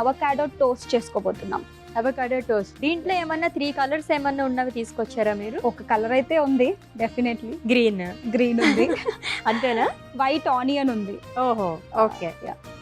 Avocado toast చేసుకోబోతున్నాం. Avocado toast. దీంట్లో ఏమన్నా 3 కలర్స్ ఏమన్నా ఉన్నవి తీసుకొచ్చారా మీరు? ఒక కలర్ అయితే ఉంది డెఫినెట్లీ, గ్రీన్ ఉంది. అంతేనా? వైట్ ఆనియన్ ఉంది. ఓహో, ఓకే.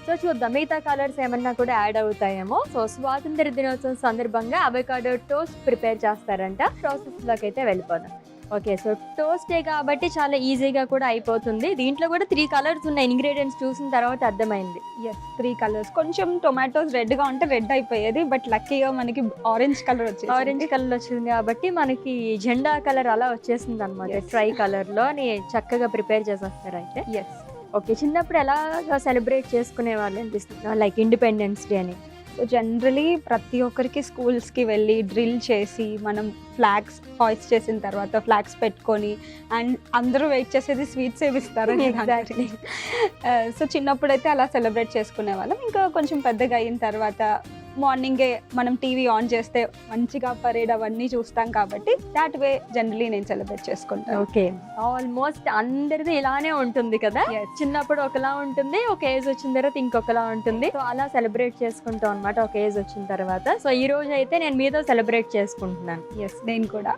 సో చూద్దాం మిగతా కలర్స్ ఏమన్నా కూడా యాడ్ అవుతాయేమో. సో స్వాతంత్ర దినోత్సవం సందర్భంగా అవకాడో టోస్ట్ ప్రిపేర్ చేస్తారంట. ప్రాసెస్ లోకి అయితే వెళ్ళిపోదాం. ఓకే, సో టోస్టే కాబట్టి చాలా ఈజీగా కూడా అయిపోతుంది. దీంట్లో కూడా 3 కలర్స్ ఉన్నాయి. ఇంగ్రీడియంట్స్ చూసిన తర్వాత అర్థమైంది. Yes, 3 colours. కొంచెం టొమాటోస్ రెడ్ గా ఉంటే రెడ్ అయిపోయేది, బట్ లక్కీగా మనకి ఆరెంజ్ కలర్ వచ్చింది. ఆరెంజ్ కలర్ వచ్చింది కాబట్టి మనకి జెండా కలర్ అలా వచ్చేసింది అనమాట. ట్రై కలర్ లో చక్కగా ప్రిపేర్ చేసేస్తారు అయితే. ఎస్. ఓకే, చిన్నప్పుడు ఎలా సెలబ్రేట్ చేసుకునే వాళ్ళు అనిపిస్తుంది, లైక్ ఇండిపెండెన్స్ డే అని? సో జనరలీ ప్రతి ఒక్కరికి స్కూల్స్కి వెళ్ళి డ్రిల్ చేసి మనం ఫ్లాగ్స్ హాయిస్ట్ చేసిన తర్వాత ఫ్లాగ్స్ పెట్టుకొని అండ్ అందరూ వెయిట్ చేసేది స్వీట్స్ ఏమిస్తారు. ఎగ్జాక్ట్లీ. సో చిన్నప్పుడు అయితే అలా సెలబ్రేట్ చేసుకునే వాళ్ళం. ఇంకా కొంచెం పెద్దగా అయిన తర్వాత మార్నింగే మనం టీవీ ఆన్ చేస్తే మంచిగా పరేడ్ అవన్నీ చూస్తాం కాబట్టి దాట్ వే జనరలీ నేను సెలబ్రేట్ చేసుకుంటాను. ఓకే, ఆల్మోస్ట్ అందరిది ఇలానే ఉంటుంది కదా. చిన్నప్పుడు ఒకలా ఉంటుంది, ఒక ఏజ్ వచ్చిన తర్వాత ఇంకొకలా ఉంటుంది. సో అలా సెలబ్రేట్ చేసుకుంటాం అనమాట ఒక ఏజ్ వచ్చిన తర్వాత. సో ఈ రోజు అయితే నేను మీతో సెలబ్రేట్ చేసుకుంటున్నాను. ఎస్, నేను కూడా.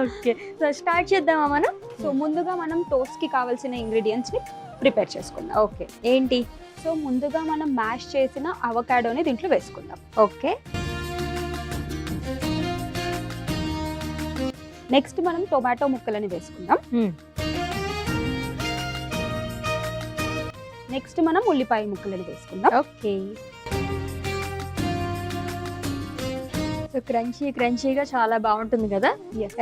ఓకే, సో స్టార్ట్ చేద్దామా మనం? సో ముందుగా మనం టోస్ట్కి కావాల్సిన ఇంగ్రీడియంట్స్ని ప్రిపేర్ చేసుకుందాం. ఓకే, ఏంటి? సో ముందుగా మనం మ్యాష్ చేసిన అవకాడోని దీంట్లో వేసుకుందాం. ఓకే. నెక్స్ట్ మనం టొమాటో ముక్కలని వేసుకుందాం. నెక్స్ట్ మనం ఉల్లిపాయ ముక్కలని వేసుకుందాం. ఓకే. సో క్రంచీగా చాలా బాగుంటుంది కదా.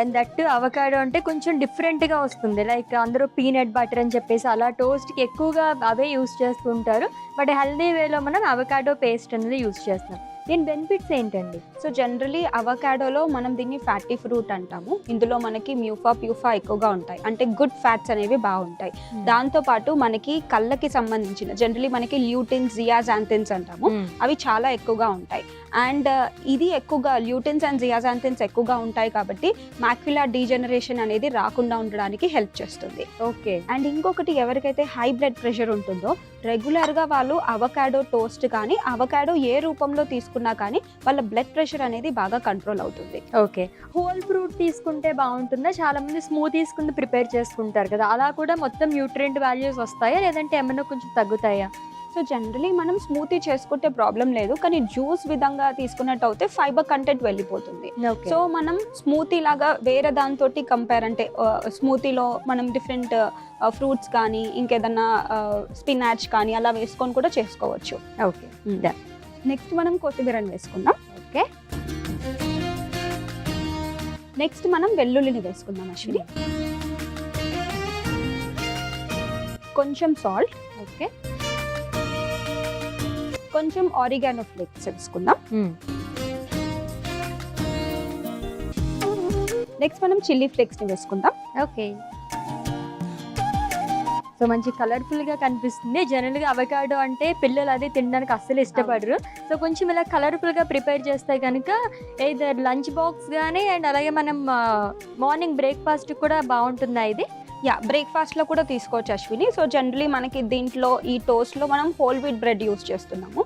అండ్ దట్ అవకాడో అంటే కొంచెం డిఫరెంట్ గా వస్తుంది. లైక్ అందరూ పీనట్ బటర్ అని చెప్పేసి అలా టోస్ట్ కి ఎక్కువగా అవే యూస్ చేస్తుంటారు. బట్ హెల్దీ వేలో మనం అవకాడో పేస్ట్ అనేది యూస్ చేస్తాం. దీని బెనిఫిట్స్ ఏంటండి? సో జనరలీ అవకాడోలో మనం దీన్ని ఫ్యాటీ ఫ్రూట్ అంటాము. ఇందులో మనకి ప్యూఫా ఎక్కువగా ఉంటాయి, అంటే గుడ్ ఫ్యాట్స్ అనేవి బాగుంటాయి. దాంతోపాటు మనకి కళ్ళకి సంబంధించిన జనరలీ మనకి ల్యూటిన్స్, జియాజాంథిన్స్ అంటాము, అవి చాలా ఎక్కువగా ఉంటాయి. అండ్ ఇది ఎక్కువగా ల్యూటిన్స్ అండ్ జియాజాంథిన్స్ ఎక్కువగా ఉంటాయి కాబట్టి మాక్యులర్ డీజనరేషన్ అనేది రాకుండా ఉండడానికి హెల్ప్ చేస్తుంది. ఓకే. అండ్ ఇంకొకటి, ఎవరికైతే హై బ్లడ్ ప్రెషర్ ఉంటుందో రెగ్యులర్గా వాళ్ళు అవకాడో టోస్ట్ కానీ అవకాడో ఏ రూపంలో తీసుకున్నా కానీ వాళ్ళ బ్లడ్ ప్రెషర్ అనేది బాగా కంట్రోల్ అవుతుంది. ఓకే, హోల్ ఫ్రూట్ తీసుకుంటే బాగుంటుందా? చాలా మంది స్మూతీస్ కింద ప్రిపేర్ చేసుకుంటారు కదా, అలా కూడా మొత్తం న్యూట్రియంట్ వాల్యూస్ వస్తాయా లేదంటే ఏమైనా కొంచెం తగ్గుతాయా? సో జనరలీ మనం స్మూతీ చేసుకుంటే ప్రాబ్లం లేదు, కానీ జ్యూస్ విధంగా తీసుకున్నట్టు అయితే ఫైబర్ కంటెంట్ వెళ్ళిపోతుంది. సో మనం స్మూతీ లాగా వేరే దాంతో కంపేర్, అంటే స్మూతీలో మనం డిఫరెంట్ ఫ్రూట్స్ కానీ ఇంకేదన్నా స్పినాచ్ కానీ అలా వేసుకొని కూడా చేసుకోవచ్చు. ఓకే. నెక్స్ట్ మనం కొత్తిమీరని వేసుకుందాం. ఓకే. నెక్స్ట్ మనం వెల్లుల్లిని వేసుకుందాం. అశ్విని, కొంచెం సాల్ట్. ఓకే. కొంచెం ఆరిగానో ఫ్లేక్స్ వేసుకుందాం. నెక్స్ట్ మనం చిల్లీ ఫ్లేక్స్ ని వేసుకుందాం. ఓకే. సో మంచి కలర్ఫుల్ గా కనిపిస్తుంది. జనరల్ గా అవకాడో అంటే పిల్లలు అది తినడానికి అస్సలు ఇష్టపడరు. సో కొంచెం ఇలా కలర్ఫుల్ గా ప్రిపేర్ చేస్తే కనుక ఏదర్ లంచ్ బాక్స్ కానీ అండ్ అలాగే మనం మార్నింగ్ బ్రేక్ఫాస్ట్ కూడా బాగుంటుందా ఇది? బ్రేక్ఫాస్ట్లో కూడా తీసుకోవచ్చు అశ్విని. సో జనరలీ మనకి దీంట్లో ఈ టోస్ట్లో మనం హోల్ వీట్ బ్రెడ్ యూస్ చేస్తున్నాము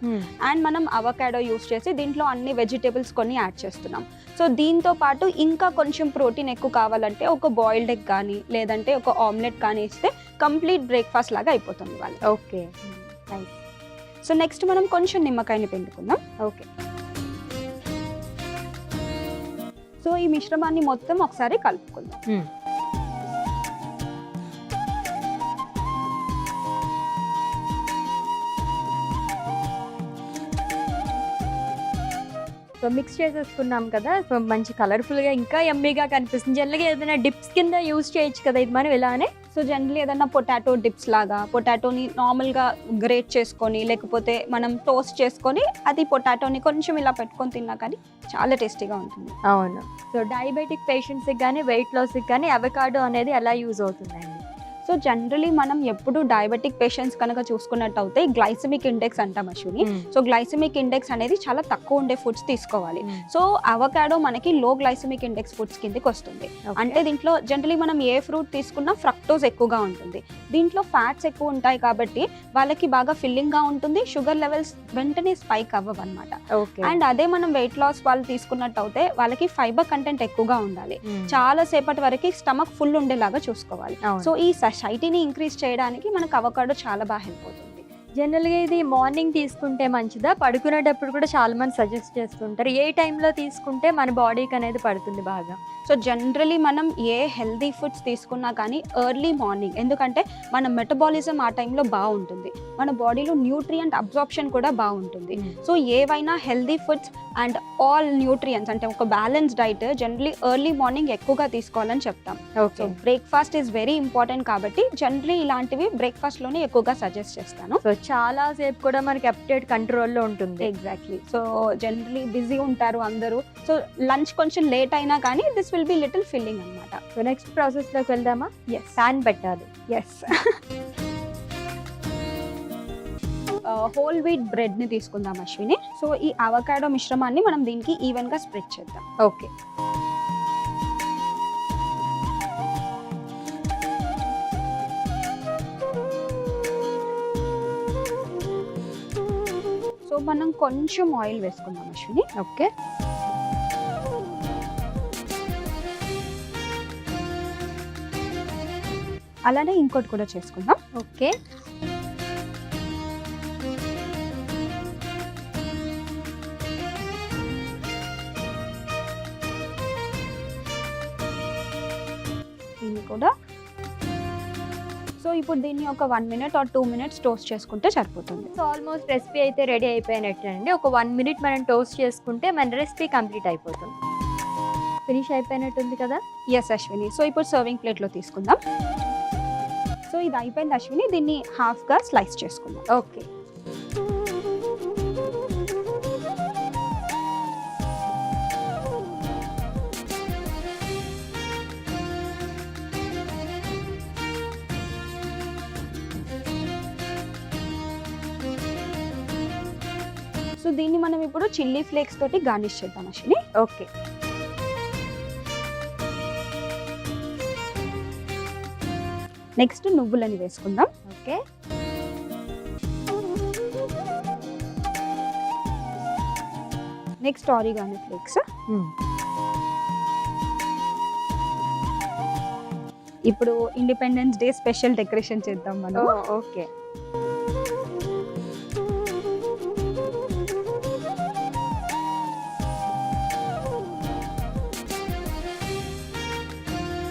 అండ్ మనం అవకాడో యూస్ చేసి దీంట్లో అన్ని వెజిటేబుల్స్ కొన్ని యాడ్ చేస్తున్నాం. సో దీంతో పాటు ఇంకా కొంచెం ప్రోటీన్ ఎక్కువ కావాలంటే ఒక బాయిల్డ్ ఎగ్ కానీ లేదంటే ఒక ఆమ్లెట్ కానీ ఇస్తే కంప్లీట్ బ్రేక్ఫాస్ట్ లాగా అయిపోతుంది వాళ్ళు. Okay, nice. సో నెక్స్ట్ మనం కొంచెం నిమ్మకాయని పిండుకుందాం. ఓకే. సో ఈ మిశ్రమాన్ని మొత్తం ఒకసారి కలుపుకుందాం. సో మిక్స్ చేసేసుకున్నాం కదా. సో మంచి కలర్ఫుల్గా ఇంకా యమ్మీగా కనిపిస్తుంది. జనరల్గా ఏదైనా డిప్స్ కింద యూజ్ చేయొచ్చు కదా ఇది మనం ఇలానే. సో జనరల్లీ ఏదైనా పొటాటో డిప్స్ లాగా పొటాటోని నార్మల్గా గ్రేట్ చేసుకొని లేకపోతే మనం టోస్ట్ చేసుకొని అది పొటాటోని కొంచెం ఇలా పెట్టుకొని తిన్నా కానీ చాలా టేస్టీగా ఉంటుంది. అవును. సో డయాబెటిక్ పేషెంట్స్కి కానీ వెయిట్ లాస్కి కానీ అవకాడో అనేది ఎలా యూజ్ అవుతుందండి? సో జనరలీ మనం ఎప్పుడు డయాబెటిక్ పేషెంట్స్ కనుక చూసుకున్నట్టు అయితే గ్లైసమిక్ ఇండెక్స్ అంటాం అశ్విని. సో గ్లైసమిక్ ఇండెక్స్ అనేది చాలా తక్కువ ఉండే ఫుడ్స్ తీసుకోవాలి. సో అవకాడో మనకి లో గ్లైసమిక్ ఇండెక్స్ ఫుడ్స్ కిందకి వస్తుంది. అంటే దీంట్లో జనరలీ మనం ఏ ఫ్రూట్ తీసుకున్నా ఫ్రక్టోజ్ ఎక్కువగా ఉంటుంది, దీంట్లో ఫ్యాట్స్ ఎక్కువ ఉంటాయి కాబట్టి వాళ్ళకి బాగా ఫిల్లింగ్ గా ఉంటుంది, షుగర్ లెవెల్స్ వెంటనే స్పైక్ అవ్వవు అనమాట. అండ్ అదే మనం వెయిట్ లాస్ వాళ్ళు తీసుకున్నట్టు అయితే వాళ్ళకి ఫైబర్ కంటెంట్ ఎక్కువగా ఉండాలి, చాలా సేపటి వరకు స్టమక్ ఫుల్ ఉండేలాగా చూసుకోవాలి. సో ఈ సైటీని ఇంక్రీజ్ చేయడానికి మనకు అవకాడో చాలా బాగా హెల్ప్ అవుతుంది. జనరల్గా ఇది మార్నింగ్ తీసుకుంటే మంచిదా, పడుకునేటప్పుడు కూడా చాలా మంది సజెస్ట్ చేస్తుంటారు, ఏ టైంలో తీసుకుంటే మన బాడీకి అనేది పడుతుంది బాగా? సో జనరలీ మనం ఏ హెల్దీ ఫుడ్స్ తీసుకున్నా కానీ ఎర్లీ మార్నింగ్, ఎందుకంటే మన మెటబాలిజం ఆ టైంలో బాగుంటుంది, మన బాడీలో న్యూట్రియంట్ అబ్జార్ప్షన్ కూడా బాగుంటుంది. సో ఏవైనా healthy foods and all nutrients అంటే ఒక balance diet generally early morning ఎక్కువగా తీసుకోవాలని చెప్తాం. So breakfast is very important కాబట్టి జనరలీ ఇలాంటివి బ్రేక్ఫాస్ట్లోనే ఎక్కువగా సజెస్ట్ చేస్తాను. సో చాలా సేపు కూడా మనకి అప్డేట్ కంట్రోల్లో ఉంటుంది. ఎగ్జాక్ట్లీ. సో జనరలీ బిజీ ఉంటారు అందరూ, సో లంచ్ కొంచెం లేట్ అయినా కానీ this will be little filling అనమాట. సో నెక్స్ట్ ప్రాసెస్లోకి వెళ్దామా? ఎస్, ప్యాన్ పెట్టాలి. ఎస్. హోల్ వీట్ బ్రెడ్ని తీసుకుందాం అశ్విని. సో ఈ అవకాడో మిశ్రమాన్ని మనం దీనికి ఈవెన్గా స్ప్రెడ్ చేద్దాం. ఓకే. సో మనం కొంచెం ఆయిల్ వేసుకుందాం అశ్విని. ఓకే. అలానే ఇంకోటి కూడా చేసుకుందాం. ఓకే. దీన్ని కూడా. సో ఇప్పుడు దీన్ని ఒక 1 minute or 2 minutes టోస్ట్ చేసుకుంటే సరిపోతుంది. సో ఆల్మోస్ట్ రెసిపీ అయితే రెడీ అయిపోయినట్టండి. ఒక 1 minute మనం టోస్ట్ చేసుకుంటే మన రెసిపీ కంప్లీట్ అయిపోతుంది. ఫినిష్ అయిపోయినట్టుంది కదా? ఎస్ అశ్విని. సో ఇప్పుడు సర్వింగ్ ప్లేట్లో తీసుకుందాం. సో ఇది అయిపోయింది అశ్విని, దీన్ని హాఫ్గా స్లైస్ చేసుకుందాం. ఓకే. సో దీన్ని మనం ఇప్పుడు చిల్లీ ఫ్లేక్స్ తోటి గార్నిష్ చేద్దాం అశ్విని. ఓకే. నెక్స్ట్ నువ్వులని వేసుకుందాం. ఓకే. Next oregano flakes. ఇప్పుడు ఇండిపెండెన్స్ డే స్పెషల్ డెకరేషన్ చేద్దాం మనం. ఓకే.